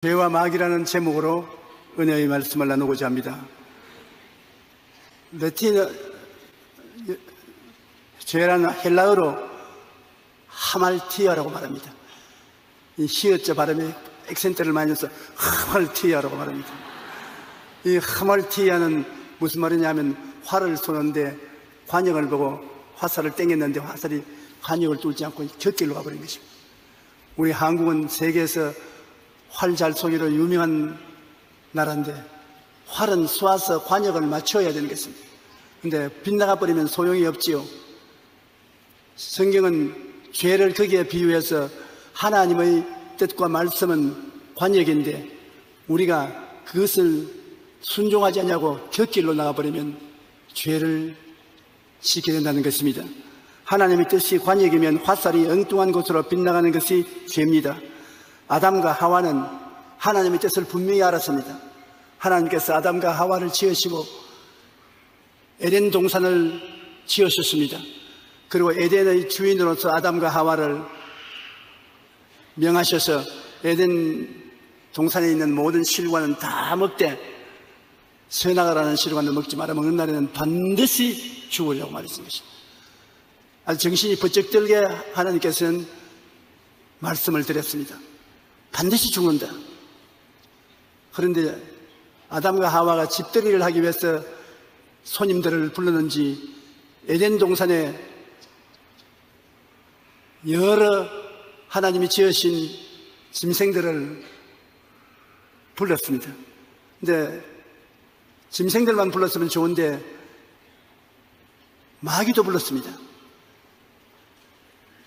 죄와 마귀라는 제목으로 은혜의 말씀을 나누고자 합니다. 죄라는 헬라어로 하말티아라고 말합니다. 이 히읗자 발음에 액센트를 많이 넣어서 하말티아라고 말합니다. 이 하말티아는 무슨 말이냐면 활을 쏘는데 관역을 보고 화살을 땡겼는데 화살이 관역을 뚫지 않고 곁길로 가버린 것입니다. 우리 한국은 세계에서 활 잘 쏘기로 유명한 나라인데 활은 쏘아서 관역을 맞춰야 되는 것입니다. 근데 빗나가 버리면 소용이 없지요. 성경은 죄를 거기에 비유해서 하나님의 뜻과 말씀은 관역인데 우리가 그것을 순종하지 않냐고 곁길로 나가버리면 죄를 짓게 된다는 것입니다. 하나님의 뜻이 관역이면 화살이 엉뚱한 곳으로 빗나가는 것이 죄입니다. 아담과 하와는 하나님의 뜻을 분명히 알았습니다. 하나님께서 아담과 하와를 지으시고 에덴 동산을 지으셨습니다. 그리고 에덴의 주인으로서 아담과 하와를 명하셔서 에덴 동산에 있는 모든 실과는 다 먹되 선악과라는 실과는 먹지 마라. 먹는 날에는 반드시 죽으려고 말했습니다. 아주 정신이 번쩍 들게 하나님께서는 말씀을 드렸습니다. 반드시 죽는다. 그런데 아담과 하와가 집들이를 하기 위해서 손님들을 불렀는지 에덴 동산에 여러 하나님이 지으신 짐승들을 불렀습니다. 근데 짐승들만 불렀으면 좋은데 마귀도 불렀습니다.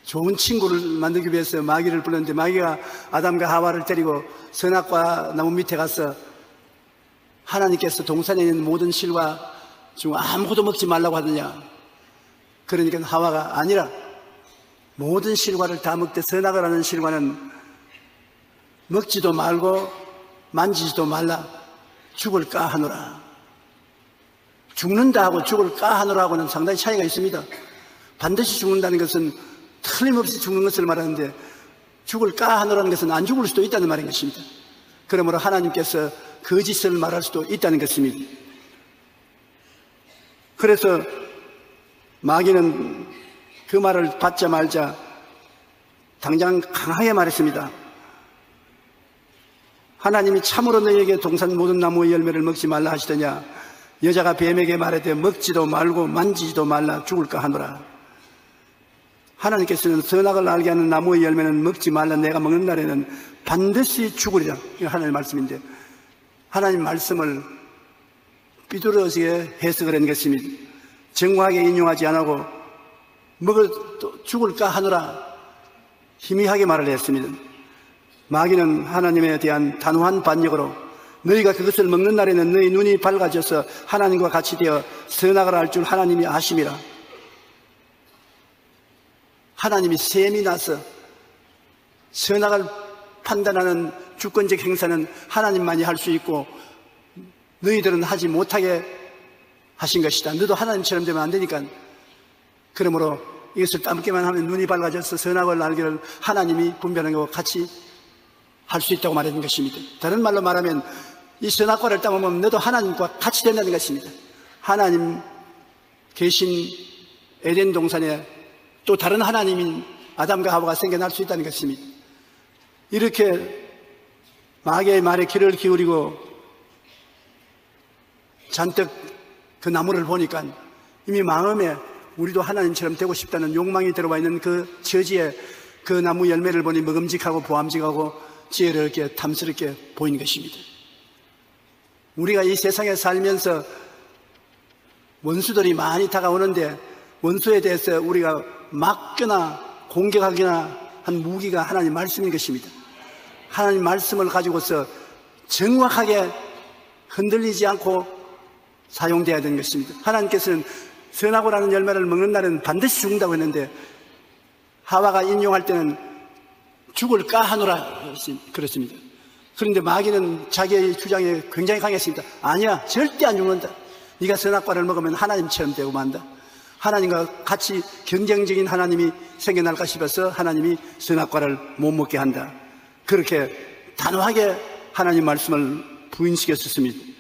좋은 친구를 만들기 위해서 마귀를 불렀는데 마귀가 아담과 하와를 데리고 선악과 나무 밑에 가서 하나님께서 동산에 있는 모든 실과 중 아무것도 먹지 말라고 하느냐. 그러니까 하와가 아니라 모든 실과를 다 먹되 선악을 하는 실과는 먹지도 말고 만지지도 말라. 죽을까 하노라. 죽는다 하고 죽을까 하노라 하고는 상당히 차이가 있습니다. 반드시 죽는다는 것은 틀림없이 죽는 것을 말하는데 죽을까 하노라는 것은 안 죽을 수도 있다는 말인 것입니다. 그러므로 하나님께서 거짓을 말할 수도 있다는 것입니다. 그래서 마귀는 그 말을 받자 말자 당장 강하게 말했습니다. 하나님이 참으로 너희에게 동산 모든 나무의 열매를 먹지 말라 하시더냐. 여자가 뱀에게 말하되 먹지도 말고 만지지도 말라. 죽을까 하노라. 하나님께서는 선악을 알게 하는 나무의 열매는 먹지 말라. 내가 먹는 날에는 반드시 죽으리라. 이게 하나님의 말씀인데 하나님 말씀을 삐뚤어지게 해석을 한 것입니다. 정확하게 인용하지 않고 죽을까 하노라 희미하게 말을 했습니다. 마귀는 하나님에 대한 단호한 반역으로 너희가 그것을 먹는 날에는 너희 눈이 밝아져서 하나님과 같이 되어 선악을 알 줄 하나님이 아심이라. 하나님이 셈이 나서 선악을 판단하는 주권적 행사는 하나님만이 할 수 있고 너희들은 하지 못하게 하신 것이다. 너도 하나님처럼 되면 안 되니까. 그러므로 이것을 따먹기만 하면 눈이 밝아져서 선악을 알기를 하나님이 분별하는 것과 같이 할 수 있다고 말하는 것입니다. 다른 말로 말하면 이 선악과를 따먹으면 너도 하나님과 같이 된다는 것입니다. 하나님 계신 에덴 동산에 또 다른 하나님인 아담과 하와가 생겨날 수 있다는 것입니다. 이렇게 마귀의 말에 귀를 기울이고 잔뜩 그 나무를 보니까 이미 마음에 우리도 하나님처럼 되고 싶다는 욕망이 들어와 있는 그 처지에 그 나무 열매를 보니 먹음직하고 보암직하고 지혜롭게 탐스럽게 보이는 것입니다. 우리가 이 세상에 살면서 원수들이 많이 다가오는데 원수에 대해서 우리가 막거나 공격하거나 한 무기가 하나님 말씀인 것입니다. 하나님 말씀을 가지고서 정확하게 흔들리지 않고 사용되어야 되는 것입니다. 하나님께서는 선악을 하는 열매를 먹는 날은 반드시 죽는다고 했는데 하와가 인용할 때는 죽을까 하노라 그렇습니다. 그런데 마귀는 자기의 주장에 굉장히 강했습니다. 아니야, 절대 안 죽는다. 네가 선악과를 먹으면 하나님처럼 되고 만다. 하나님과 같이 경쟁적인 하나님이 생겨날까 싶어서 하나님이 선악과를 못 먹게 한다. 그렇게 단호하게 하나님 말씀을 부인시켰습니다.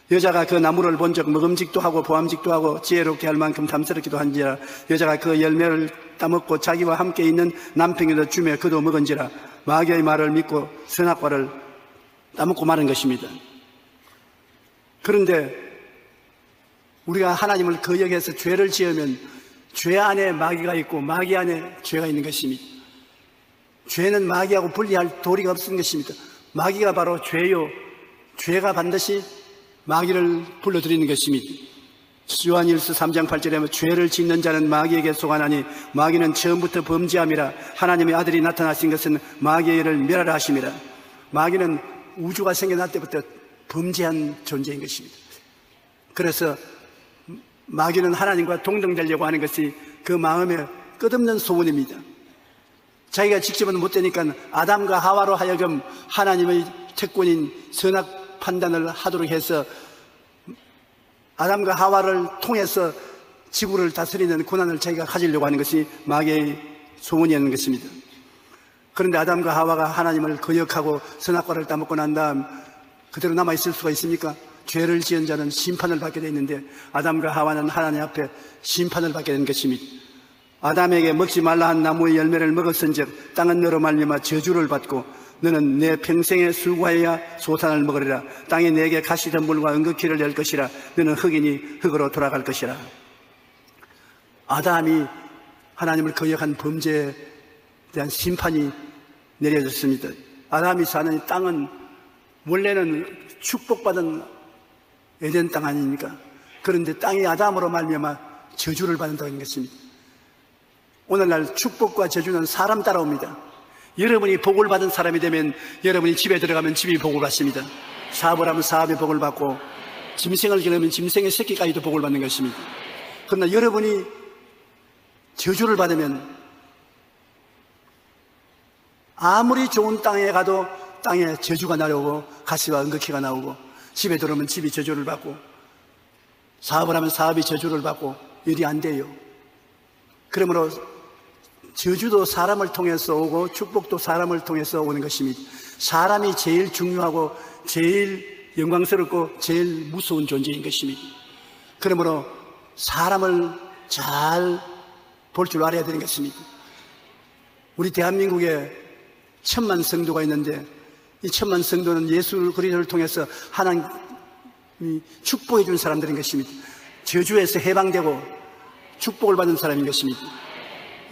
여자가 그 나무를 본즉 먹음직도 하고 보암직도 하고 지혜롭게 할 만큼 탐스럽기도 한지라 여자가 그 열매를 따먹고 자기와 함께 있는 남편에게 주며 그도 먹은지라 마귀의 말을 믿고 선악과를 따먹고 마는 것입니다. 그런데 우리가 하나님을 거역해서 죄를 지으면 죄 안에 마귀가 있고 마귀 안에 죄가 있는 것입니다. 죄는 마귀하고 분리할 도리가 없는 것입니다. 마귀가 바로 죄요, 죄가 반드시 마귀를 불러들이는 것입니다. 요한일서 3장 8절에 죄를 짓는 자는 마귀에게 속하나니 마귀는 처음부터 범죄함이라 하나님의 아들이 나타나신 것은 마귀의 일을 멸하라 하심이라. 마귀는 우주가 생겨날 때부터 범죄한 존재인 것입니다. 그래서 마귀는 하나님과 동등되려고 하는 것이 그 마음의 끝없는 소원입니다. 자기가 직접은 못 되니까 아담과 하와로 하여금 하나님의 특권인 선악 판단을 하도록 해서 아담과 하와를 통해서 지구를 다스리는 고난을 자기가 가지려고 하는 것이 마귀의 소원이었는 것입니다. 그런데 아담과 하와가 하나님을 거역하고 선악과를 따먹고 난 다음 그대로 남아있을 수가 있습니까? 죄를 지은 자는 심판을 받게 되어 있는데 아담과 하와는 하나님 앞에 심판을 받게 된 것입니다. 아담에게 먹지 말라 한 나무의 열매를 먹었은즉 땅은 너로 말미암아 저주를 받고 너는 내 평생에 수고하여야 소산을 먹으리라. 땅이 내게 가시덤불과 은극기를 낼 것이라. 너는 흙이니 흙으로 돌아갈 것이라. 아담이 하나님을 거역한 범죄에 대한 심판이 내려졌습니다. 아담이 사는 땅은 원래는 축복받은 에덴 땅 아닙니까? 그런데 땅이 아담으로 말미암아 저주를 받는다는 것입니다. 오늘날 축복과 저주는 사람 따라옵니다. 여러분이 복을 받은 사람이 되면 여러분이 집에 들어가면 집이 복을 받습니다. 사업을 하면 사업의 복을 받고 짐승을 기르면 짐승의 새끼까지도 복을 받는 것입니다. 그러나 여러분이 저주를 받으면 아무리 좋은 땅에 가도 땅에 저주가 나오고 가시와 은극기가 나오고 집에 들어오면 집이 저주를 받고 사업을 하면 사업이 저주를 받고 일이 안 돼요. 그러므로 저주도 사람을 통해서 오고 축복도 사람을 통해서 오는 것입니다. 사람이 제일 중요하고 제일 영광스럽고 제일 무서운 존재인 것입니다. 그러므로 사람을 잘 볼 줄 알아야 되는 것입니다. 우리 대한민국에 1000만 성도가 있는데 이 1000만 성도는 예수 그리스도를 통해서 하나님이 축복해 준 사람들인 것입니다. 저주에서 해방되고 축복을 받은 사람인 것입니다.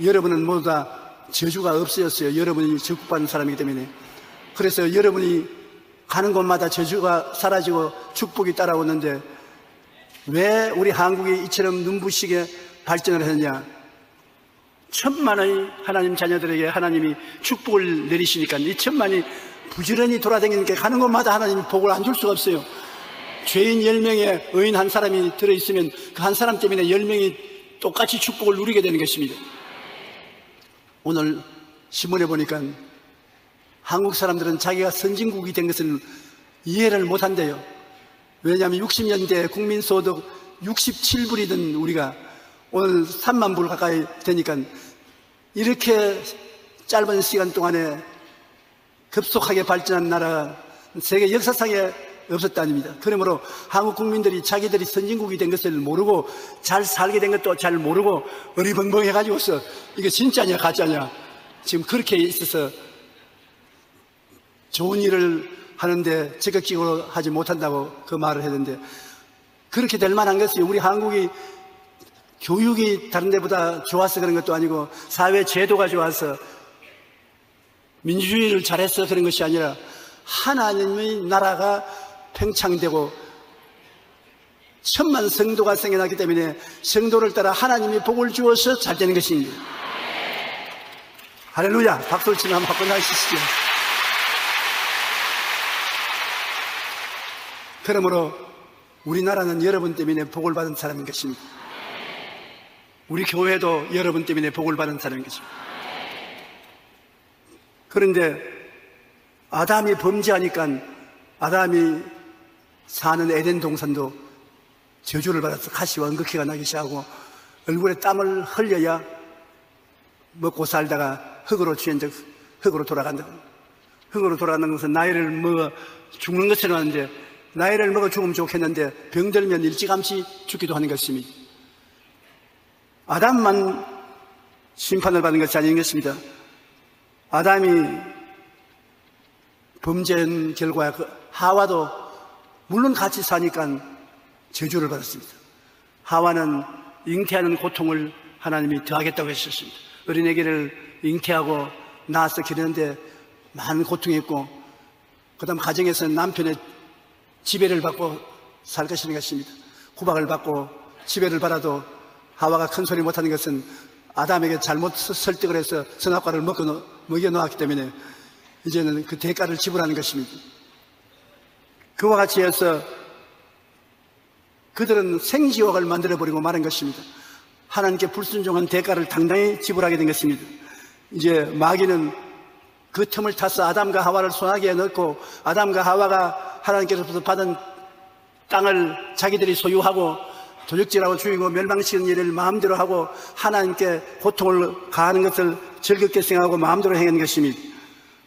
여러분은 모두 다 저주가 없어졌어요. 여러분이 축복받은 사람이기 때문에. 그래서 여러분이 가는 곳마다 저주가 사라지고 축복이 따라오는데 왜 우리 한국이 이처럼 눈부시게 발전을 했느냐? 천만의 하나님 자녀들에게 하나님이 축복을 내리시니까 이 천만이 부지런히 돌아다니니까 가는 곳마다 하나님이 복을 안 줄 수가 없어요. 죄인 10명에 의인 한 사람이 들어있으면 그 한 사람 때문에 10명이 똑같이 축복을 누리게 되는 것입니다. 오늘 신문에 보니까 한국 사람들은 자기가 선진국이 된 것을 이해를 못한대요. 왜냐하면 60년대 국민소득 67불이던 우리가 오늘 3만 불 가까이 되니까 이렇게 짧은 시간 동안에 급속하게 발전한 나라가 세계 역사상에 없었다닙니다. 그러므로 한국 국민들이 자기들이 선진국이 된 것을 모르고 잘 살게 된 것도 잘 모르고 어리벙벙해가지고서 이게 진짜냐 가짜냐 지금 그렇게 있어서 좋은 일을 하는데 적극적으로 하지 못한다고 그 말을 했는데 그렇게 될 만한 것이 우리 한국이 교육이 다른 데보다 좋아서 그런 것도 아니고 사회 제도가 좋아서 민주주의를 잘해서 그런 것이 아니라 하나님의 나라가 팽창되고 1000만 성도가 생겨났기 때문에 성도를 따라 하나님이 복을 주어서 잘 되는 것입니다. 할렐루야. 박수를 치면 한번 바꿔 나시죠. 그러므로 우리나라는 여러분 때문에 복을 받은 사람인 것입니다. 우리 교회도 여러분 때문에 복을 받은 사람인 것입니다. 그런데 아담이 범죄하니까 아담이 사는 에덴 동산도 저주를 받아서 가시와 은극기가 나기 시작하고 얼굴에 땀을 흘려야 먹고 살다가 흙으로 취한 적 흙으로 돌아간다. 흙으로 돌아가는 것은 나이를 먹어 죽는 것으로 하는데, 나이를 먹어 죽으면 좋겠는데 병들면 일찌감치 죽기도 하는 것입니다. 아담만 심판을 받는 것이 아닌 것입니다. 아담이 범죄한 결과 하와도 물론 같이 사니까 저주를 받았습니다. 하와는 잉태하는 고통을 하나님이 더하겠다고 했었습니다. 어린애기를 잉태하고 낳아서 기르는데 많은 고통했고, 그 다음 가정에서 남편의 지배를 받고 살 것이라는 것입니다. 구박을 받고 지배를 받아도 하와가 큰 소리 못하는 것은 아담에게 잘못 설득을 해서 선악과를 먹여 놓았기 때문에 이제는 그 대가를 지불하는 것입니다. 그와 같이 해서 그들은 생지옥을 만들어버리고 마는 것입니다. 하나님께 불순종한 대가를 당당히 지불하게 된 것입니다. 이제 마귀는 그 틈을 타서 아담과 하와를 소나기에 넣고, 아담과 하와가 하나님께로부터 받은 땅을 자기들이 소유하고 도적질하고 죽이고 멸망시키는 일을 마음대로 하고 하나님께 고통을 가하는 것을 즐겁게 생각하고 마음대로 행하는 것입니다.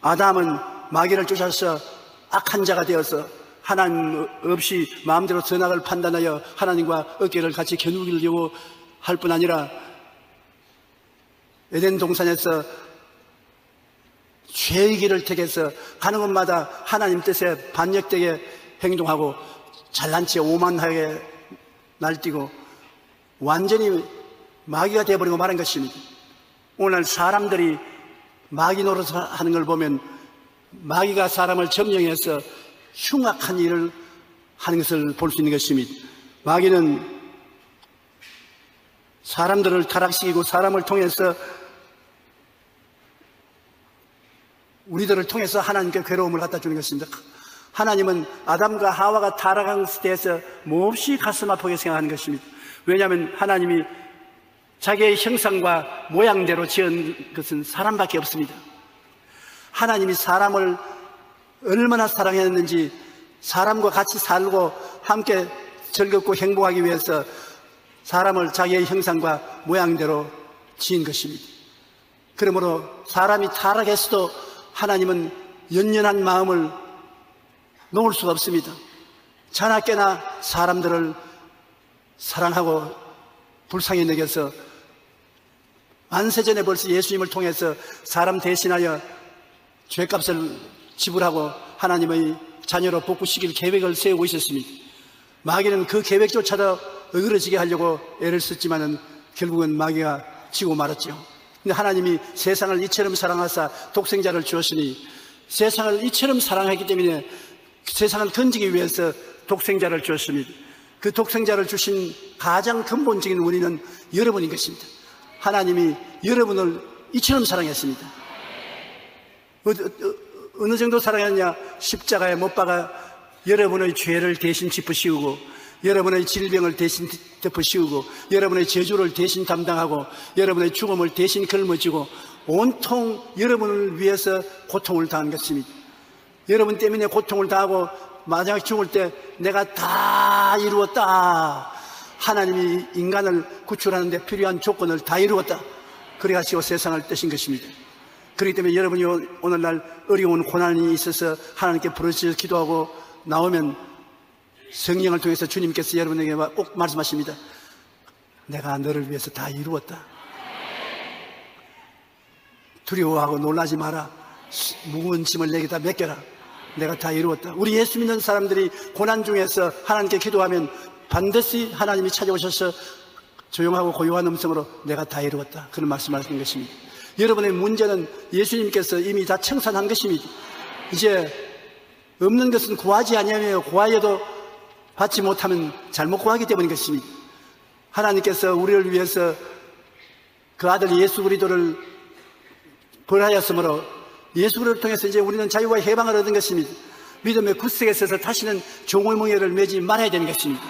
아담은 마귀를 쫓아서 악한 자가 되어서 하나님 없이 마음대로 선악을 판단하여 하나님과 어깨를 같이 겨누기려고 할 뿐 아니라 에덴 동산에서 죄의 길을 택해서 가는 곳마다 하나님 뜻에 반역되게 행동하고 잘난 체 오만하게 날뛰고 완전히 마귀가 되어버리고 마는 것입니다. 오늘 사람들이 마귀 노릇을 하는 걸 보면 마귀가 사람을 점령해서 흉악한 일을 하는 것을 볼 수 있는 것입니다. 마귀는 사람들을 타락시키고 사람을 통해서 우리들을 통해서 하나님께 괴로움을 갖다 주는 것입니다. 하나님은 아담과 하와가 타락한 것에 대해서 몹시 가슴 아프게 생각하는 것입니다. 왜냐하면 하나님이 자기의 형상과 모양대로 지은 것은 사람밖에 없습니다. 하나님이 사람을 얼마나 사랑했는지 사람과 같이 살고 함께 즐겁고 행복하기 위해서 사람을 자기의 형상과 모양대로 지은 것입니다. 그러므로 사람이 타락했어도 하나님은 연연한 마음을 놓을 수가 없습니다. 자나깨나 사람들을 사랑하고 불쌍히 여겨서 만세전에 벌써 예수님을 통해서 사람 대신하여 죄값을 지불하고 하나님의 자녀로 복구시킬 계획을 세우고 있었습니다. 마귀는 그 계획조차도 어그러지게 하려고 애를 썼지만은 결국은 마귀가 지고 말았죠. 근데 하나님이 세상을 이처럼 사랑하사 독생자를 주었으니, 세상을 이처럼 사랑했기 때문에 세상을 건지기 위해서 독생자를 주었습니다. 그 독생자를 주신 가장 근본적인 원인은 여러분인 것입니다. 하나님이 여러분을 이처럼 사랑했습니다. 어느 정도 사랑했냐? 십자가에 못 박아 여러분의 죄를 대신 짚어씌우고, 여러분의 질병을 대신 덮어씌우고, 여러분의 저주를 대신 담당하고, 여러분의 죽음을 대신 걸머쥐고 온통 여러분을 위해서 고통을 당한 것입니다. 여러분 때문에 고통을 당하고 마지막 죽을 때 내가 다 이루었다, 하나님이 인간을 구출하는 데 필요한 조건을 다 이루었다, 그래가지고 세상을 뜨신 것입니다. 그렇기 때문에 여러분이 오늘날 어려운 고난이 있어서 하나님께 부르짖어 기도하고 나오면 성령을 통해서 주님께서 여러분에게 꼭 말씀하십니다. 내가 너를 위해서 다 이루었다. 두려워하고 놀라지 마라. 무거운 짐을 내게다 맡겨라. 내가 다 이루었다. 우리 예수 믿는 사람들이 고난 중에서 하나님께 기도하면 반드시 하나님이 찾아오셔서 조용하고 고요한 음성으로 내가 다 이루었다, 그런 말씀하시는 것입니다. 여러분의 문제는 예수님께서 이미 다 청산한 것입니다. 이제 없는 것은 구하지 아니하며 구하여도 받지 못하면 잘못 구하기 때문인 것입니다. 하나님께서 우리를 위해서 그 아들 예수 그리스도를 벌하였으므로 예수 그리스도를 통해서 이제 우리는 자유와 해방을 얻은 것입니다. 믿음의 굳세게 서서 다시는 종의 멍에를 매지 말아야 되는 것입니다.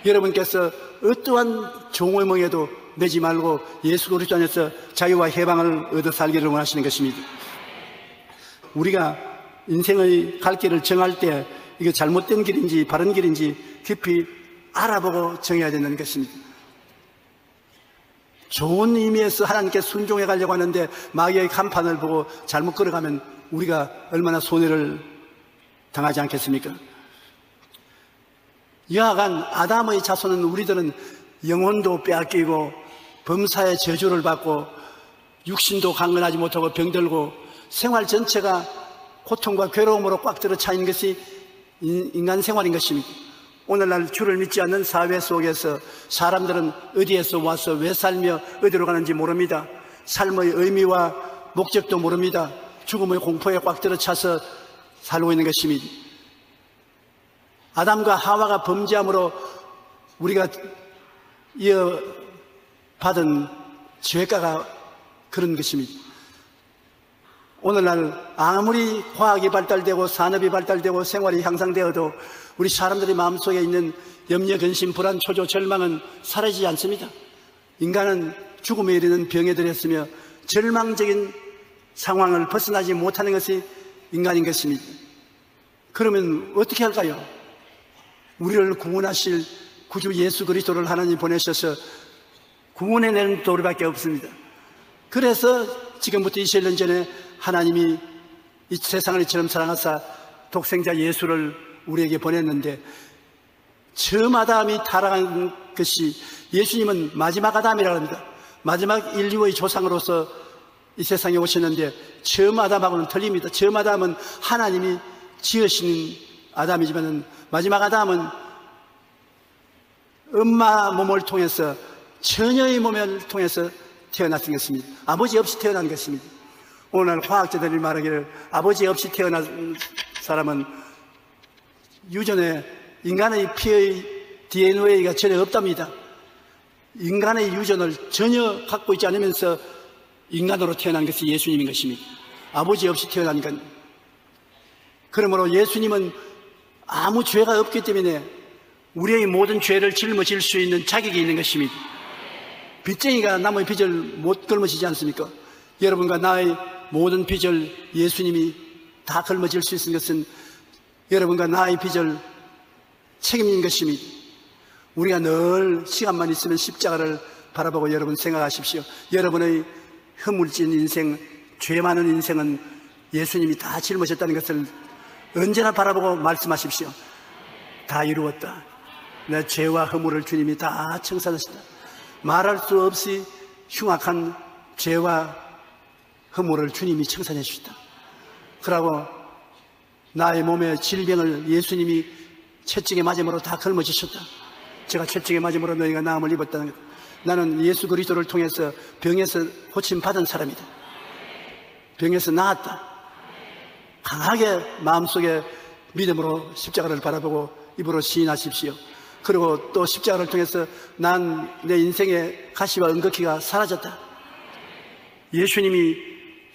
여러분께서 어떠한 종의 멍에도 매지 말고 예수 그리스도 안에서 자유와 해방을 얻어 살기를 원하시는 것입니다. 우리가 인생의 갈 길을 정할 때 이게 잘못된 길인지 바른 길인지 깊이 알아보고 정해야 되는 것입니다. 좋은 의미에서 하나님께 순종해 가려고 하는데 마귀의 간판을 보고 잘못 걸어가면 우리가 얼마나 손해를 당하지 않겠습니까? 여하간 아담의 자손은 우리들은 영혼도 빼앗기고 범사의 저주를 받고 육신도 강건하지 못하고 병들고 생활 전체가 고통과 괴로움으로 꽉 들어 차인 것이 인간 생활인 것입니다. 오늘날 주를 믿지 않는 사회 속에서 사람들은 어디에서 와서 왜 살며 어디로 가는지 모릅니다. 삶의 의미와 목적도 모릅니다. 죽음의 공포에 꽉 들어 차서 살고 있는 것입니다. 아담과 하와가 범죄함으로 우리가 이어받은 죄가가 그런 것입니다. 오늘날 아무리 과학이 발달되고 산업이 발달되고 생활이 향상되어도 우리 사람들의 마음속에 있는 염려, 근심, 불안, 초조, 절망은 사라지지 않습니다. 인간은 죽음에 이르는 병에 들였으며 절망적인 상황을 벗어나지 못하는 것이 인간인 것입니다. 그러면 어떻게 할까요? 우리를 구원하실 구주 예수 그리스도를 하나님 보내셔서 구원해내는 도리밖에 없습니다. 그래서 지금부터 2000년 전에 하나님이 이 세상을 이처럼 사랑하사 독생자 예수를 우리에게 보냈는데, 처음 아담이 타락한 것이, 예수님은 마지막 아담이라고 합니다. 마지막 인류의 조상으로서 이 세상에 오셨는데 처음 아담하고는 틀립니다. 처음 아담은 하나님이 지으신 아담이지만 마지막 아담은 엄마 몸을 통해서, 처녀의 몸을 통해서 태어났던 것입니다. 아버지 없이 태어난 것입니다. 오늘 과학자들이 말하기를 아버지 없이 태어난 사람은 유전에 인간의 피의 DNA가 전혀 없답니다. 인간의 유전을 전혀 갖고 있지 않으면서 인간으로 태어난 것이 예수님인 것입니다. 아버지 없이 태어나니까. 그러므로 예수님은 아무 죄가 없기 때문에 우리의 모든 죄를 짊어질 수 있는 자격이 있는 것입니다. 빚쟁이가 남의 빚을 못 걸머지지 않습니까? 여러분과 나의 모든 빚을 예수님이 다 걸머질 수 있는 것은 여러분과 나의 빚을 책임진 것입니다. 우리가 늘 시간만 있으면 십자가를 바라보고 여러분 생각하십시오. 여러분의 허물진 인생, 죄 많은 인생은 예수님이 다 짊어졌다는 것을 언제나 바라보고 말씀하십시오. 다 이루었다. 내 죄와 허물을 주님이 다 청산하셨다. 말할 수 없이 흉악한 죄와 허물을 주님이 청산해 주셨다. 그러고 나의 몸의 질병을 예수님이 채찍에 맞음으로 다 걸머지셨다. 제가 채찍에 맞음으로 너희가 나음을 입었다는 것. 나는 예수 그리스도를 통해서 병에서 고침받은 사람이다. 병에서 나았다. 강하게 마음속에 믿음으로 십자가를 바라보고 입으로 시인하십시오. 그리고 또 십자가를 통해서 난 내 인생의 가시와 은거키가 사라졌다. 예수님이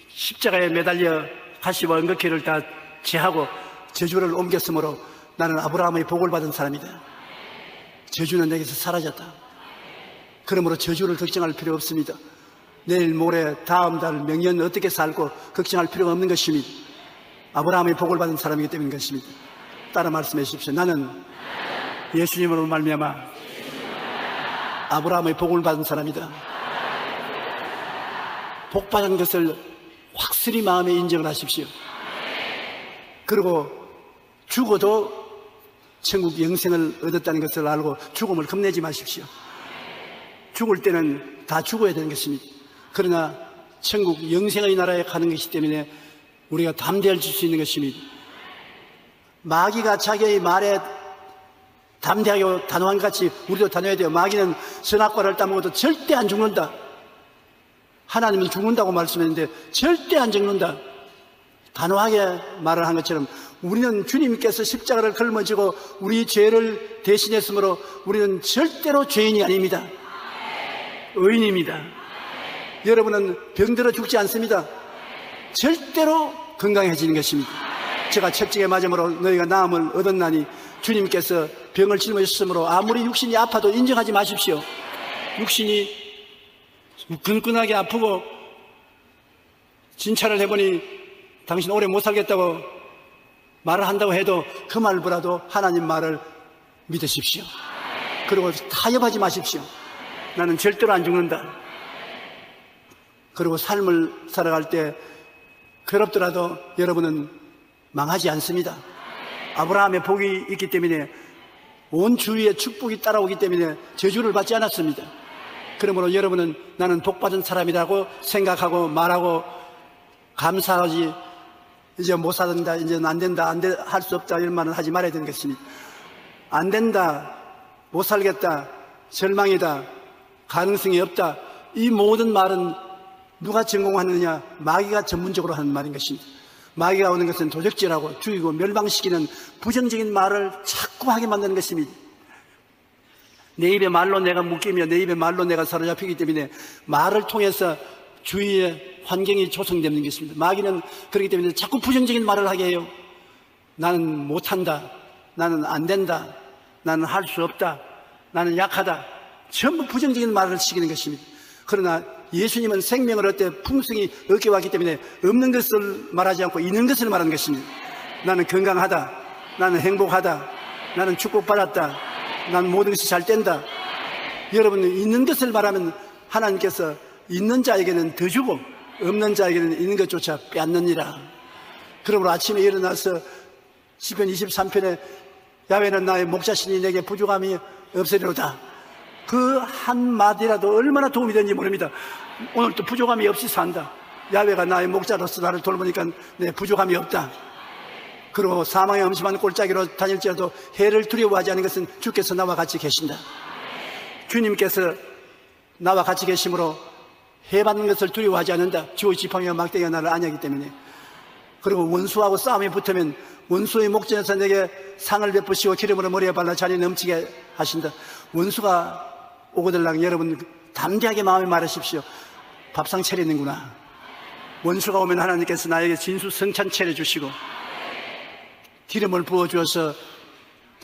십자가에 매달려 가시와 은거키를 다 제하고 저주를 옮겼으므로 나는 아브라함의 복을 받은 사람이다. 저주는 내게서 사라졌다. 그러므로 저주를 걱정할 필요 없습니다. 내일 모레 다음 달 명년 어떻게 살고 걱정할 필요가 없는 것입니다. 아브라함의 복을 받은 사람이기 때문인 것입니다. 따라 말씀해 주십시오. 나는 예수님으로 말미암아 아브라함의 복을 받은 사람이다. 복 받은 것을 확실히 마음에 인정을 하십시오. 그리고 죽어도 천국 영생을 얻었다는 것을 알고 죽음을 겁내지 마십시오. 죽을 때는 다 죽어야 되는 것입니다. 그러나 천국 영생의 나라에 가는 것이기 때문에 우리가 담대할 수 있는 것입니다. 마귀가 자기의 말에 담대하고 단호한 것 같이 우리도 단호해야 돼요. 마귀는 선악과를 따먹어도 절대 안 죽는다. 하나님은 죽는다고 말씀했는데 절대 안 죽는다. 단호하게 말을 한 것처럼 우리는 주님께서 십자가를 걸머지고 우리 죄를 대신했으므로 우리는 절대로 죄인이 아닙니다. 의인입니다. 여러분은 병들어 죽지 않습니다. 절대로 건강해지는 것입니다. 제가 채찍에 맞음으로 너희가 나음을 얻었나니 주님께서 병을 짊어졌으므로 아무리 육신이 아파도 인정하지 마십시오. 육신이 끈끈하게 아프고 진찰을 해보니 당신 오래 못 살겠다고 말을 한다고 해도 그 말보다도 하나님 말을 믿으십시오. 그리고 타협하지 마십시오. 나는 절대로 안 죽는다. 그리고 삶을 살아갈 때 괴롭더라도 여러분은 망하지 않습니다. 아브라함의 복이 있기 때문에 온 주위에 축복이 따라오기 때문에 저주를 받지 않았습니다. 그러므로 여러분은 나는 복받은 사람이라고 생각하고 말하고 감사하지, 이제 못 살는다, 이제 안 된다, 할 수 없다, 이런 말은 하지 말아야 되는 것입니다. 안 된다, 못 살겠다, 절망이다, 가능성이 없다, 이 모든 말은 누가 전공하느냐? 마귀가 전문적으로 하는 말인 것입니다. 마귀가 오는 것은 도적질하고 죽이고 멸망시키는 부정적인 말을 자꾸 하게 만드는 것입니다. 내 입의 말로 내가 묶이며 내 입의 말로 내가 사로잡히기 때문에 말을 통해서 주위의 환경이 조성되는 것입니다. 마귀는 그렇기 때문에 자꾸 부정적인 말을 하게 해요. 나는 못한다, 나는 안 된다, 나는 할 수 없다, 나는 약하다, 전부 부정적인 말을 시키는 것입니다. 그러나 예수님은 생명을 얻되 풍성이 얻게 왔기 때문에 없는 것을 말하지 않고 있는 것을 말하는 것입니다. 나는 건강하다, 나는 행복하다, 나는 축복받았다, 나는 모든 것이 잘 된다. 여러분은 있는 것을 말하면 하나님께서 있는 자에게는 더 주고 없는 자에게는 있는 것조차 빼앗느니라. 그러므로 아침에 일어나서 시편 23편에 야훼는 나의 목자시니 내게 부족함이 없으리로다, 그 한마디라도 얼마나 도움이 되는지 모릅니다. 오늘도 부족함이 없이 산다. 야훼가 나의 목자로서 나를 돌보니까 내 부족함이 없다. 그리고 사망의 엄심한 골짜기로 다닐지라도 해를 두려워하지 않는 것은 주께서 나와 같이 계신다. 주님께서 나와 같이 계심으로 해 받는 것을 두려워하지 않는다. 주의 지팡이와 막대기가 나를 안위하기 때문에. 그리고 원수하고 싸움이 붙으면 원수의 목전에서 내게 상을 베푸시고 기름으로 머리에 발라 잔이 넘치게 하신다. 원수가 오거들랑 여러분 담대하게 마음에 말하십시오. 밥상 차리는구나. 원수가 오면 하나님께서 나에게 진수성찬 차려주시고 기름을 부어주어서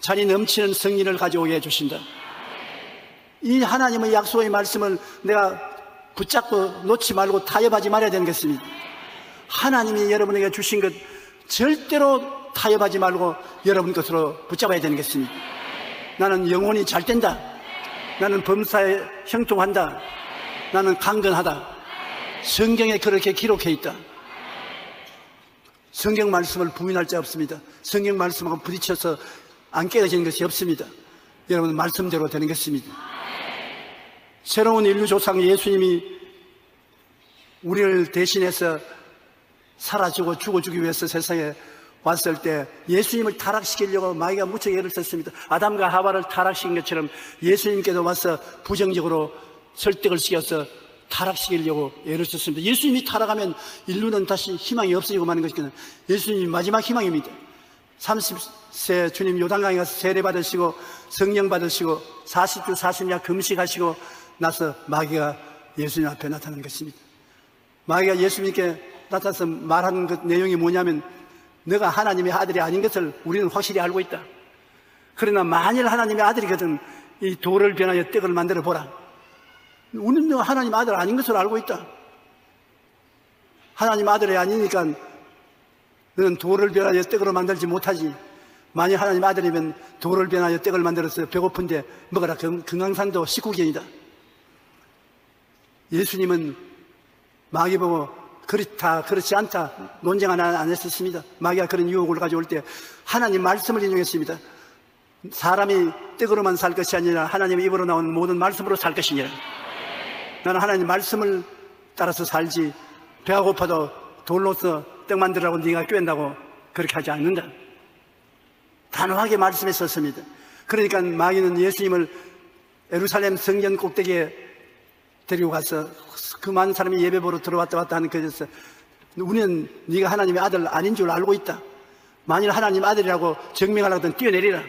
잔이 넘치는 성린을 가져오게 해주신다. 이 하나님의 약속의 말씀을 내가 붙잡고 놓지 말고 타협하지 말아야 되는 것입니다. 하나님이 여러분에게 주신 것 절대로 타협하지 말고 여러분 것으로 붙잡아야 되는 것입니다. 나는 영혼이 잘 된다, 나는 범사에 형통한다, 나는 강건하다. 성경에 그렇게 기록해 있다. 성경 말씀을 부인할 자 없습니다. 성경 말씀하고 부딪혀서 안 깨어지는 것이 없습니다. 여러분 말씀대로 되는 것입니다. 새로운 인류 조상 예수님이 우리를 대신해서 살아주고 죽어주기 위해서 세상에 왔을 때 예수님을 타락시키려고 마귀가 무척 애를 썼습니다. 아담과 하와를 타락시킨 것처럼 예수님께도 와서 부정적으로 설득을 시켜서 타락시키려고 애를 썼습니다. 예수님이 타락하면 인류는 다시 희망이 없어지고 마는 것이거든요. 예수님이 마지막 희망입니다. 30세 주님 요단강에 가서 세례 받으시고 성령 받으시고 40주 40야 금식하시고 나서 마귀가 예수님 앞에 나타난 것입니다. 마귀가 예수님께 나타나서 말하는 그 내용이 뭐냐면 너가 하나님의 아들이 아닌 것을 우리는 확실히 알고 있다. 그러나 만일 하나님의 아들이거든 이 돌을 변하여 떡을 만들어 보라. 우리는 너가 하나님 아들 아닌 것을 알고 있다. 하나님 아들이 아니니까 너는 돌을 변하여 떡으로 만들지 못하지. 만일 하나님 아들이면 돌을 변하여 떡을 만들어서 배고픈데 먹어라. 금강산도 19견이다. 예수님은 마귀 보고 그렇다 그렇지 않다 논쟁 하나 안 했었습니다. 마귀가 그런 유혹을 가져올 때 하나님 말씀을 인용했습니다. 사람이 떡으로만 살 것이 아니라 하나님의 입으로 나온 모든 말씀으로 살 것이니라. 나는 하나님 말씀을 따라서 살지 배가 고파도 돌로서 떡 만들라고 네가 꿰낸다고 그렇게 하지 않는다. 단호하게 말씀했었습니다. 그러니까 마귀는 예수님을 예루살렘 성전 꼭대기에 데리고 가서 그 많은 사람이 예배 보러 들어왔다 갔다 하는 그에서 우리는 네가 하나님의 아들 아닌 줄 알고 있다. 만일 하나님 아들이라고 증명하려거든 뛰어내리라.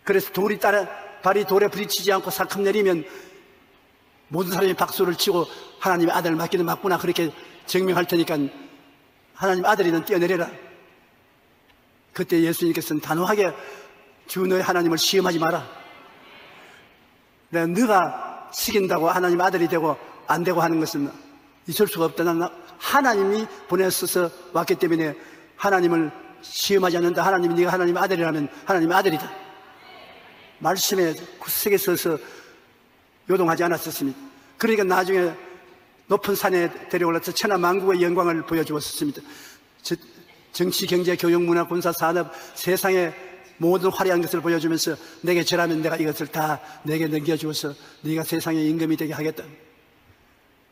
그래서 발이 돌에 부딪히지 않고 살금 내리면 모든 사람이 박수를 치고 하나님의 아들을 맞기는 맞구나 그렇게 증명할 테니까 하나님 아들이든 뛰어내려라. 그때 예수님께서는 단호하게 주 너의 하나님을 시험하지 마라. 내가 너가 시킨다고 하나님 아들이 되고 안 되고 하는 것은 있을 수가 없다. 나는 하나님이 보내셔서 왔기 때문에 하나님을 시험하지 않는다. 하나님이 네가 하나님의 아들이라면 하나님의 아들이다. 말씀에 굳세게 서서 요동하지 않았었습니다. 그러니까 나중에 높은 산에 데려올라서 천하만국의 영광을 보여주었습니다. 정치, 경제, 교육, 문화, 군사, 산업, 세상의 모든 화려한 것을 보여주면서 내게 절하면 내가 이것을 다 내게 넘겨주어서 네가 세상의 임금이 되게 하겠다.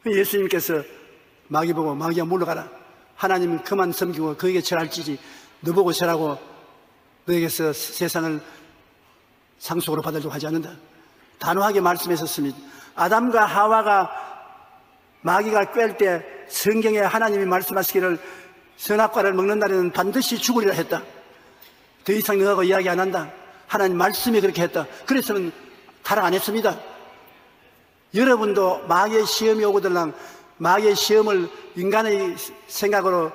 예수님께서 마귀 보고 마귀야 물러가라. 하나님은 그만 섬기고 그에게 절할지지 너 보고 절하고 너에게서 세상을 상속으로 받으려고 하지 않는다. 단호하게 말씀하셨습니다. 아담과 하와가 마귀가 꿰을 때 성경에 하나님이 말씀하시기를 선악과를 먹는 날에는 반드시 죽으리라 했다. 더 이상 너하고 이야기 안 한다. 하나님 말씀이 그렇게 했다. 그래서는 타락 안 했습니다. 여러분도 마귀의 시험이 오거들랑 마귀의 시험을 인간의 생각으로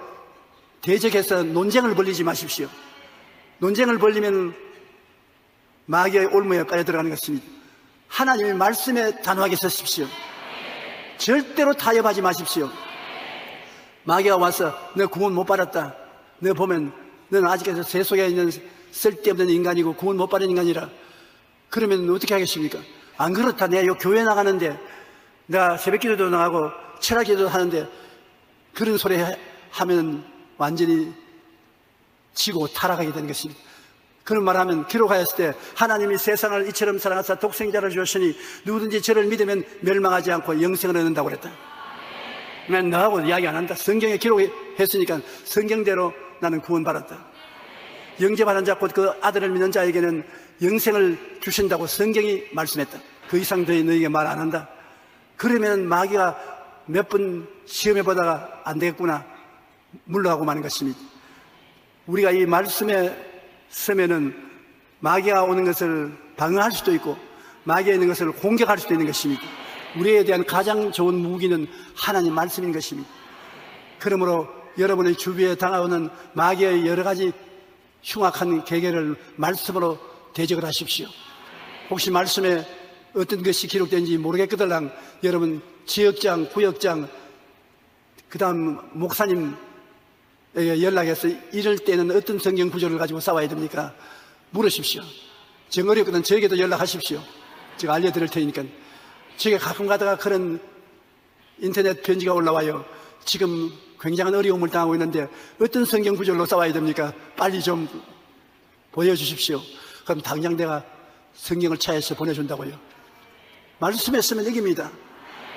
대적해서 논쟁을 벌리지 마십시오. 논쟁을 벌리면 마귀의 올무에 빨려 들어가는 것입니다. 하나님의 말씀에 단호하게 서십시오. 절대로 타협하지 마십시오. 마귀가 와서 너 구원 못 받았다. 너 보면 너는 아직까지 새 속에 있는 쓸데없는 인간이고 구원 못 받은 인간이라. 그러면 어떻게 하겠습니까? 안 그렇다. 내가 교회 나가는데 내가 새벽기도도 나가고 철학기도도 하는데 그런 소리 하면 완전히 지고 타락하게 되는 것입니다. 그런 말하면 기록하였을 때 하나님이 세상을 이처럼 사랑하사 독생자를 주셨으니 누구든지 저를 믿으면 멸망하지 않고 영생을 얻는다고 그랬다. 난 너하고 이야기 안 한다. 성경에 기록했으니까 성경대로 나는 구원받았다. 영접하는 자 곧 그 아들을 믿는 자에게는 영생을 주신다고 성경이 말씀했다. 그 이상 더 너에게 말 안 한다. 그러면 마귀가 몇 번 시험해 보다가 안 되겠구나 물러가고 마는 것입니다. 우리가 이 말씀에 서면은 마귀가 오는 것을 방어할 수도 있고 마귀가 있는 것을 공격할 수도 있는 것입니다. 우리에 대한 가장 좋은 무기는 하나님 말씀인 것입니다. 그러므로 여러분의 주위에 다가오는 마귀의 여러 가지 흉악한 계계를 말씀으로 대적을 하십시오. 혹시 말씀에 어떤 것이 기록된지 모르겠거들랑 여러분 지역장, 구역장, 그 다음 목사님에게 연락해서 이럴 때는 어떤 성경 구조를 가지고 싸워야 됩니까? 물으십시오. 정 어렵거든 저에게도 연락하십시오. 제가 알려드릴 테니까. 제가 가끔 가다가 그런 인터넷 편지가 올라와요. 지금 굉장한 어려움을 당하고 있는데 어떤 성경 구절로 싸워야 됩니까? 빨리 좀 보여주십시오. 그럼 당장 내가 성경을 차에서 보내준다고요. 말씀에 쓰면 이깁니다.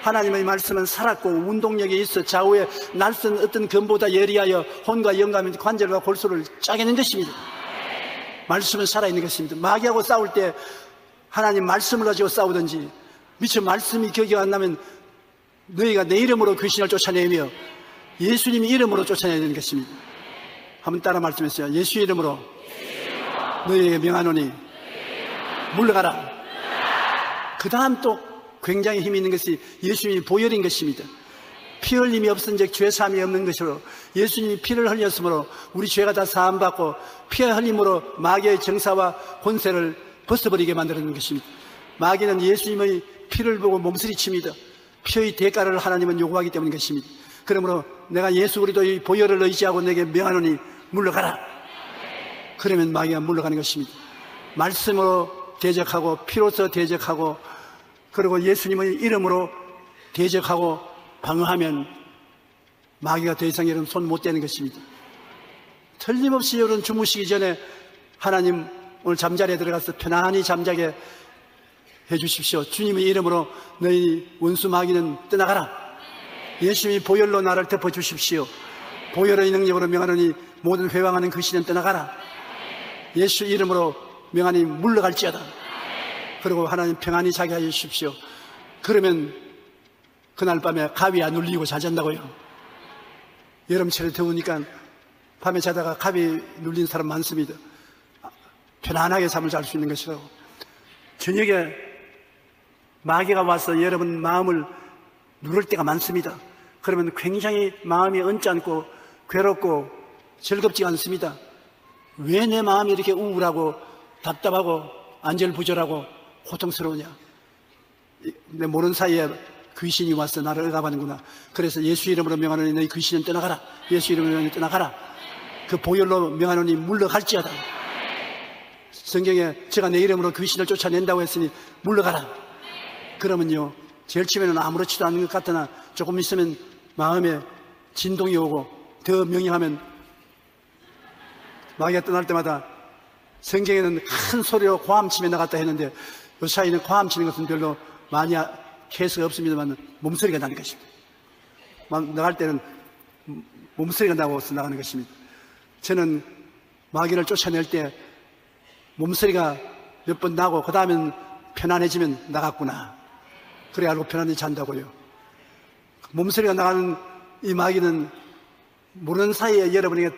하나님의 말씀은 살았고 운동력이 있어 좌우에 날선 어떤 검보다 예리하여 혼과 영감, 관절과 골수를 짜게는 것입니다. 말씀은 살아있는 것입니다. 마귀하고 싸울 때 하나님 말씀을 가지고 싸우든지 미처 말씀이 기억이 안 나면 너희가 내 이름으로 귀신을 쫓아내며 예수님의 이름으로 쫓아내야 되는 것입니다. 한번 따라 말씀했어요. 예수 이름으로 너희에게 명하노니 물러가라. 그 다음 또 굉장히 힘이 있는 것이 예수님이 보혈인 것입니다. 피 흘림이 없은 즉 죄 사함이 없는 것으로 예수님이 피를 흘렸으므로 우리 죄가 다 사함받고 피의 흘림으로 마귀의 정사와 권세를 벗어버리게 만드는 것입니다. 마귀는 예수님의 피를 보고 몸서리칩니다. 피의 대가를 하나님은 요구하기 때문인 것입니다. 그러므로 내가 예수 그리스도의 보혈을 의지하고 내게 명하노니 물러가라. 그러면 마귀가 물러가는 것입니다. 말씀으로 대적하고 피로서 대적하고 그리고 예수님의 이름으로 대적하고 방어하면 마귀가 더 이상 여러분 손 못 대는 것입니다. 틀림없이 여러분 주무시기 전에 하나님 오늘 잠자리에 들어가서 편안히 잠자게 해주십시오. 주님의 이름으로 너희 원수 마귀는 떠나가라. 예수님이 보혈로 나를 덮어주십시오. 보혈의 능력으로 명하노니 모든 회방하는 그 시는 떠나가라. 예수 이름으로 명하니 물러갈지어다. 그리고 하나님 평안히 자게 하여 주십시오. 그러면 그날 밤에 가위 안 눌리고 잘 잔다고요. 여름철에 더우니까 밤에 자다가 가위 눌린 사람 많습니다. 편안하게 잠을 잘 수 있는 것이라고. 저녁에 마귀가 와서 여러분 마음을 누를 때가 많습니다. 그러면 굉장히 마음이 언짢고 괴롭고 즐겁지 않습니다. 왜 내 마음이 이렇게 우울하고 답답하고 안절부절하고 고통스러우냐? 내 모르는 사이에 귀신이 와서 나를 억압하는구나. 그래서 예수 이름으로 명하노니 너희 귀신은 떠나가라. 예수 이름으로 명하노니 떠나가라. 그 보혈로 명하노니 물러갈지어다. 성경에 제가 내 이름으로 귀신을 쫓아낸다고 했으니 물러가라. 그러면요 제일 처음에는 아무렇지도 않은 것 같으나 조금 있으면 마음에 진동이 오고 더 명령하면 마귀가 떠날 때마다 성경에는 큰 소리로 고함치며 나갔다 했는데 요 사이는 고함치는 것은 별로 많이 케이스가 없습니다만 몸소리가 나는 것입니다. 나갈 때는 몸소리가 나고서 나가는 것입니다. 저는 마귀를 쫓아낼 때 몸소리가 몇 번 나고 그 다음엔 편안해지면 나갔구나 그래 알고 편안히 잔다고요. 몸소리가 나가는 이 마귀는 모르는 사이에 여러분에게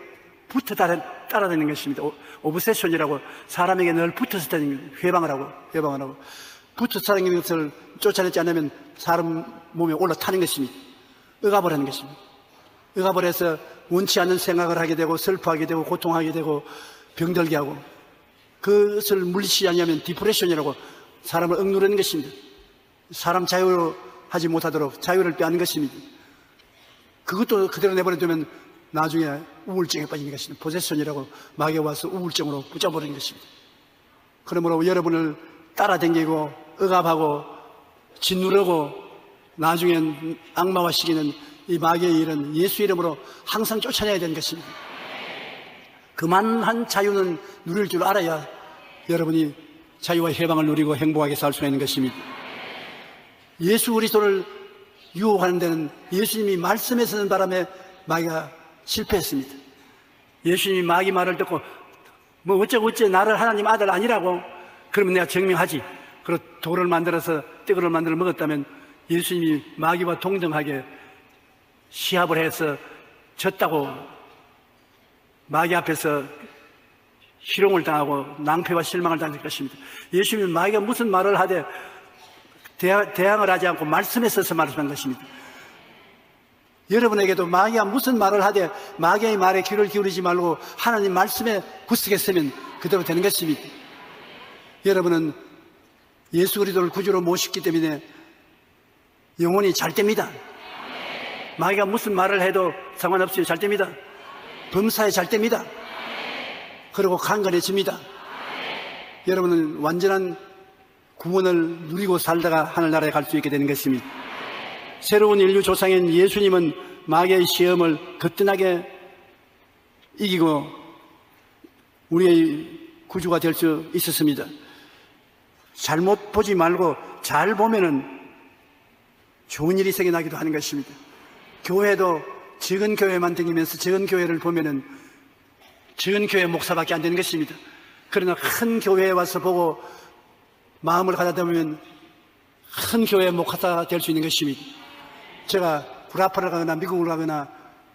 붙어 따라다니는 것입니다. 오브세션이라고 사람에게 늘 붙어서 다니는 회방을 하고 붙어서 다니는 것을 쫓아내지 않으면 사람 몸에 올라타는 것입니다. 억압을 하는 것입니다. 억압을 해서 원치 않는 생각을 하게 되고 슬퍼하게 되고 고통하게 되고 병들게 하고 그것을 물리치지 않으면 디프레션이라고 사람을 억누르는 것입니다. 사람 자유로 하지 못하도록 자유를 빼앗는 것입니다. 그것도 그대로 내버려두면 나중에 우울증에 빠지는 것입니다. 포세션이라고 마귀가 와서 우울증으로 붙잡아버리는 것입니다. 그러므로 여러분을 따라다니고 억압하고 짓누르고 나중엔 악마와 시기는 이 마귀의 일은 예수 이름으로 항상 쫓아내야 되는 것입니다. 그만한 자유는 누릴 줄 알아야 여러분이 자유와 해방을 누리고 행복하게 살 수 있는 것입니다. 예수 그리스도를 유혹하는 데는 예수님이 말씀에 서는 바람에 마귀가 실패했습니다. 예수님이 마귀 말을 듣고 뭐 어째 나를 하나님 아들 아니라고 그러면 내가 증명하지. 그리고 돌을 만들어서 떼구를 만들어 먹었다면 예수님이 마귀와 동등하게 시합을 해서 졌다고 마귀 앞에서 희롱을 당하고 낭패와 실망을 당할 것입니다. 예수님이 마귀가 무슨 말을 하되 대항을 하지 않고 말씀에 서서 말씀한 것입니다. 여러분에게도 마귀가 무슨 말을 하되 마귀의 말에 귀를 기울이지 말고 하나님 말씀에 굳세게 서면 그대로 되는 것입니다. 여러분은 예수 그리스도를 구주로 모셨기 때문에 영혼이 잘 됩니다. 마귀가 무슨 말을 해도 상관없이 잘 됩니다. 범사에 잘 됩니다. 그리고 강건해집니다. 여러분은 완전한 구원을 누리고 살다가 하늘나라에 갈 수 있게 되는 것입니다. 새로운 인류 조상인 예수님은 마귀의 시험을 거뜬하게 이기고 우리의 구주가 될 수 있었습니다. 잘못 보지 말고 잘 보면은 좋은 일이 생겨나기도 하는 것입니다. 교회도 적은 교회만 다니면서 적은 교회를 보면은 적은 교회 목사밖에 안 되는 것입니다. 그러나 큰 교회에 와서 보고 마음을 가져다 보면 큰 교회 목사가 될 수 있는 것입니다. 제가 구라파를 가거나 미국을 가거나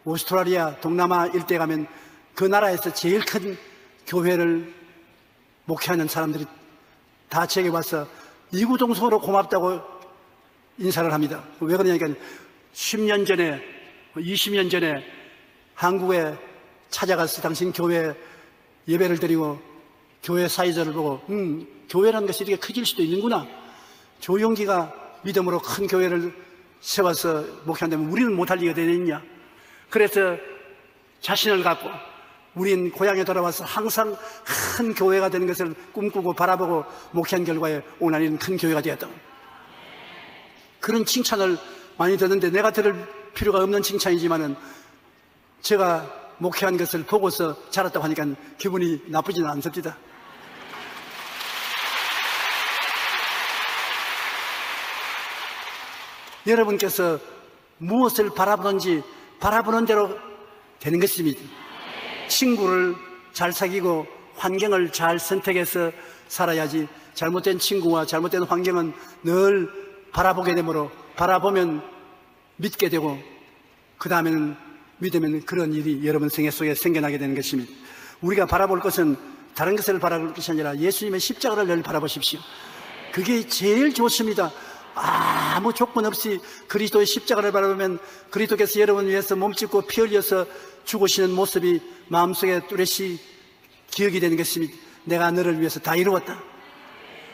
오스트라리아, 동남아 일대 가면 그 나라에서 제일 큰 교회를 목회하는 사람들이 다 제게 와서 이구동성으로 고맙다고 인사를 합니다. 왜 그러냐니까 10년 전에 20년 전에 한국에 찾아가서 당신 교회 예배를 드리고 교회 사이절을 보고 교회라는 것이 이렇게 커질 수도 있는구나. 조용기가 믿음으로 큰 교회를 세워서 목회한다면 우리는 못할 리가 되느냐. 그래서 자신을 갖고 우린 고향에 돌아와서 항상 큰 교회가 되는 것을 꿈꾸고 바라보고 목회한 결과에 오늘 이런 큰 교회가 되었다. 그런 칭찬을 많이 듣는데 내가 들을 필요가 없는 칭찬이지만은 제가 목회한 것을 보고서 자랐다고 하니까 기분이 나쁘지는 않습니다. 여러분께서 무엇을 바라보는지 바라보는 대로 되는 것입니다. 친구를 잘 사귀고 환경을 잘 선택해서 살아야지 잘못된 친구와 잘못된 환경은 늘 바라보게 되므로 바라보면 믿게 되고 그 다음에는 믿으면 그런 일이 여러분 생애 속에 생겨나게 되는 것입니다. 우리가 바라볼 것은 다른 것을 바라볼 것이 아니라 예수님의 십자가를 늘 바라보십시오. 그게 제일 좋습니다. 아무 조건 없이 그리스도의 십자가를 바라보면 그리스도께서 여러분을 위해서 몸짓고 피 흘려서 죽으시는 모습이 마음속에 뚜렷이 기억이 되는 것입니다. 내가 너를 위해서 다 이루었다.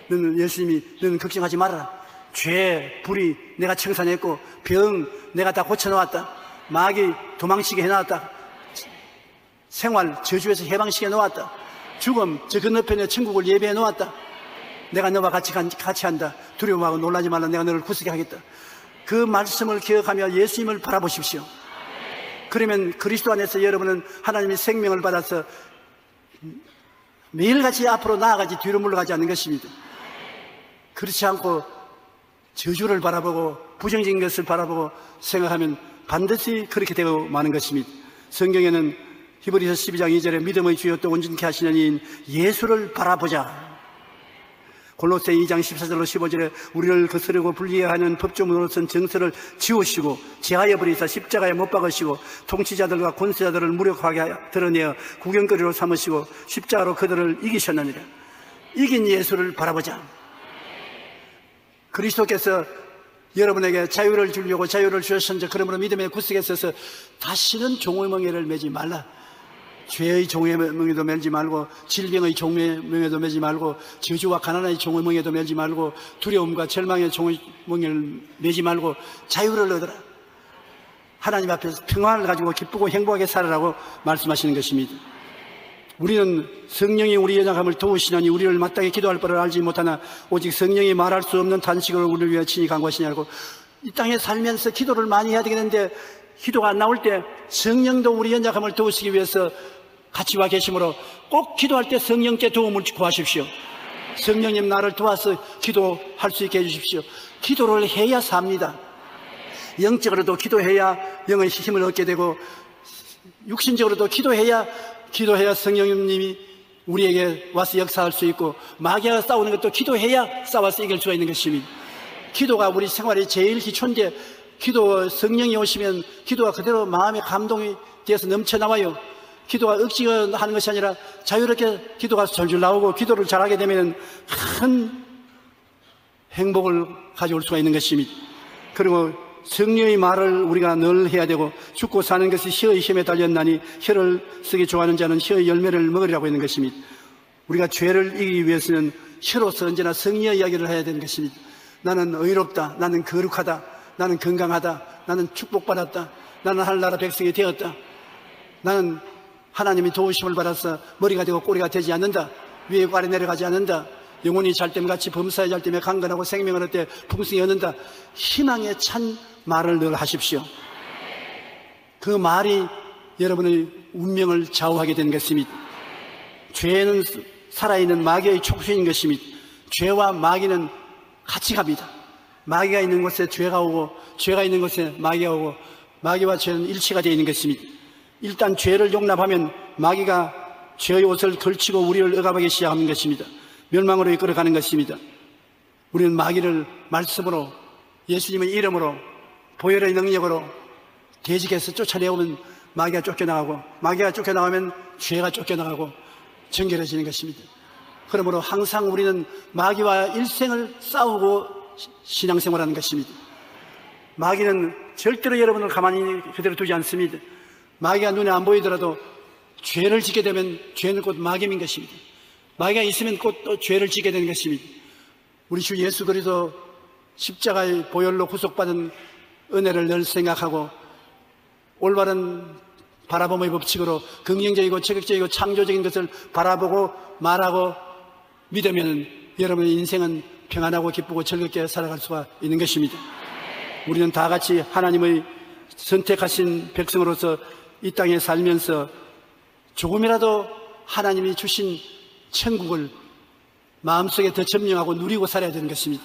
너는 걱정하지 말아라. 죄, 불의 내가 청산했고 병 내가 다 고쳐놓았다. 마귀 도망치게 해놨다. 생활 저주에서 해방시켜 놓았다. 죽음 저 건너편에 천국을 예배해 놓았다. 내가 너와 같이 한다. 두려워하고 놀라지 말라. 내가 너를 굳세게 하겠다. 그 말씀을 기억하며 예수님을 바라보십시오. 그러면 그리스도 안에서 여러분은 하나님의 생명을 받아서 매일같이 앞으로 나아가지 뒤로 물러가지 않는 것입니다. 그렇지 않고 저주를 바라보고 부정적인 것을 바라보고 생각하면 반드시 그렇게 되고 마는 것입니다. 성경에는 히브리서 12장 2절에 믿음의 주여 또 온전케 하시는 이인 예수를 바라보자. 골로새 2장 14절로 15절에 우리를 거스르고 불리해하는 법조문으로선 정서를 지우시고 제하여 버리사 십자가에 못 박으시고 통치자들과 권세자들을 무력하게 드러내어 구경거리로 삼으시고 십자가로 그들을 이기셨느니라. 이긴 예수를 바라보자. 그리스도께서 여러분에게 자유를 주려고 자유를 주셨은지 그러므로 믿음에 굳세게 서서 다시는 종의 멍에를 매지 말라. 죄의 종의 멍에도 매지 말고 질병의 종의 멍에도 매지 말고 저주와 가난의 종의 멍에도 매지 말고 두려움과 절망의 종의 멍에를 매지 말고 자유를 얻어라. 하나님 앞에서 평안을 가지고 기쁘고 행복하게 살아라고 말씀하시는 것입니다. 우리는 성령이 우리의 연약함을 도우시나니 우리를 마땅히 기도할 바를 알지 못하나 오직 성령이 말할 수 없는 단식으로 우리를 위해 친히 간구하시냐고. 이 땅에 살면서 기도를 많이 해야 되겠는데 기도가 안 나올 때 성령도 우리 연약함을 도우시기 위해서 같이 와 계시므로 꼭 기도할 때 성령께 도움을 구하십시오. 성령님 나를 도와서 기도할 수 있게 해주십시오. 기도를 해야 삽니다. 영적으로도 기도해야 영의 힘을 얻게 되고 육신적으로도 기도해야 성령님이 우리에게 와서 역사할 수 있고 마귀와 싸우는 것도 기도해야 싸워서 이길 수가 있는 것입니다. 기도가 우리 생활의 제일 기초인데 성령이 오시면 기도가 그대로 마음의 감동이 되어서 넘쳐나와요. 기도가 억지가 하는 것이 아니라 자유롭게 기도가 절줄 나오고 기도를 잘하게 되면 큰 행복을 가져올 수가 있는 것입니다. 그리고 성령의 말을 우리가 늘 해야 되고 죽고 사는 것이 혀의 힘에 달렸나니 혀를 쓰기 좋아하는 자는 혀의 열매를 먹으리라고 있는 것입니다. 우리가 죄를 이기기 위해서는 혀로서 언제나 성령의 이야기를 해야 되는 것입니다. 나는 의롭다, 나는 거룩하다, 나는 건강하다, 나는 축복받았다, 나는 하늘나라 백성이 되었다, 나는 하나님이 도우심을 받아서 머리가 되고 꼬리가 되지 않는다, 위에 아래 내려가지 않는다, 영혼이 잘됨같이 범사에 잘됨에 강건하고 생명을 얻되 풍성히 얻는다. 희망에 찬 말을 늘 하십시오. 그 말이 여러분의 운명을 좌우하게 되는 것입니다. 죄는 살아있는 마귀의 촉수인 것입니다. 죄와 마귀는 같이 갑니다. 마귀가 있는 곳에 죄가 오고 죄가 있는 곳에 마귀가 오고 마귀와 죄는 일치가 되어 있는 것입니다. 일단 죄를 용납하면 마귀가 죄의 옷을 걸치고 우리를 억압하기 시작하는 것입니다. 멸망으로 이끌어가는 것입니다. 우리는 마귀를 말씀으로 예수님의 이름으로 보혈의 능력으로 대적해서 쫓아내오면 마귀가 쫓겨나가고 마귀가 쫓겨나가면 죄가 쫓겨나가고 정결해지는 것입니다. 그러므로 항상 우리는 마귀와 일생을 싸우고 신앙생활하는 것입니다. 마귀는 절대로 여러분을 가만히 그대로 두지 않습니다. 마귀가 눈에 안 보이더라도 죄를 짓게 되면 죄는 곧 마귀인 것입니다. 마귀가 있으면 곧 또 죄를 짓게 되는 것입니다. 우리 주 예수 그리스도 십자가의 보혈로 구속받은 은혜를 늘 생각하고 올바른 바라봄의 법칙으로 긍정적이고 적극적이고 창조적인 것을 바라보고 말하고 믿으면 여러분의 인생은 평안하고 기쁘고 즐겁게 살아갈 수가 있는 것입니다. 우리는 다 같이 하나님의 선택하신 백성으로서 이 땅에 살면서 조금이라도 하나님이 주신 천국을 마음속에 더 점령하고 누리고 살아야 되는 것입니다.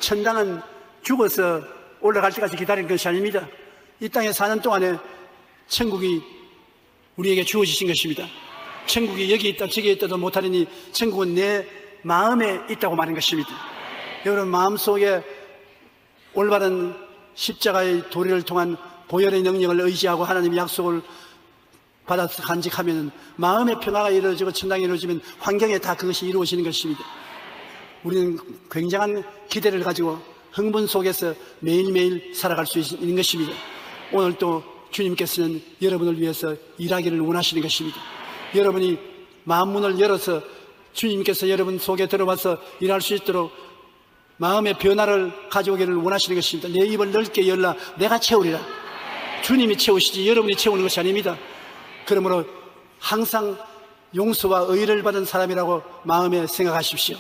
천당은 죽어서 올라갈 때까지 기다리는 것이 아닙니다. 이 땅에 사는 동안에 천국이 우리에게 주어지신 것입니다. 천국이 여기 있다 저기 있다도 못하리니 천국은 내 마음에 있다고 말하는 것입니다. 여러분 마음속에 올바른 십자가의 도리를 통한 보혈의 능력을 의지하고 하나님의 약속을 받아서 간직하면 마음의 평화가 이루어지고 천당이 이루어지면 환경에 다 그것이 이루어지는 것입니다. 우리는 굉장한 기대를 가지고 흥분 속에서 매일매일 살아갈 수 있는 것입니다. 오늘 또 주님께서는 여러분을 위해서 일하기를 원하시는 것입니다. 여러분이 마음문을 열어서 주님께서 여러분 속에 들어와서 일할 수 있도록 마음의 변화를 가져오기를 원하시는 것입니다. 내 입을 넓게 열라 내가 채우리라. 주님이 채우시지 여러분이 채우는 것이 아닙니다. 그러므로 항상 용서와 의를 받은 사람이라고 마음에 생각하십시오.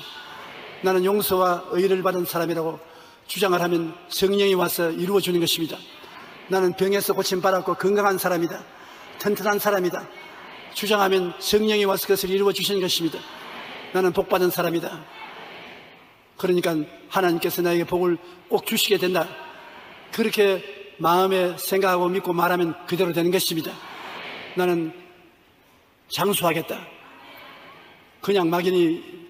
나는 용서와 의를 받은 사람이라고 주장을 하면 성령이 와서 이루어주는 것입니다. 나는 병에서 고침받았고 건강한 사람이다, 튼튼한 사람이다 주장하면 성령이 와서 그것을 이루어주시는 것입니다. 나는 복받은 사람이다. 그러니까 하나님께서 나에게 복을 꼭 주시게 된다. 그렇게 마음에 생각하고 믿고 말하면 그대로 되는 것입니다. 나는 장수하겠다. 그냥 막연히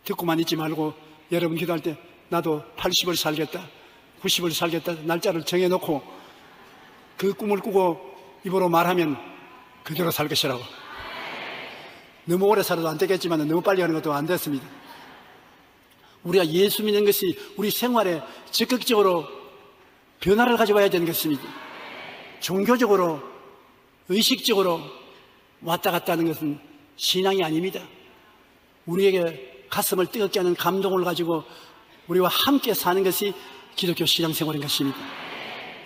듣고만 있지 말고 여러분 기도할 때 나도 80을 살겠다, 90을 살겠다 날짜를 정해놓고 그 꿈을 꾸고 입으로 말하면 그대로 살 것이라고. 너무 오래 살아도 안 되겠지만 너무 빨리 가는 것도 안 됐습니다. 우리가 예수 믿는 것이 우리 생활에 적극적으로 변화를 가져와야 되는 것입니다. 종교적으로 의식적으로 왔다 갔다 하는 것은 신앙이 아닙니다. 우리에게 가슴을 뜨겁게 하는 감동을 가지고 우리와 함께 사는 것이 기독교 신앙생활인 것입니다.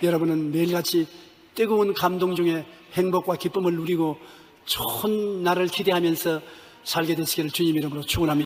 여러분은 매일같이 뜨거운 감동 중에 행복과 기쁨을 누리고 좋은 날을 기대하면서 살게 되시기를 주님 이름으로 축원합니다.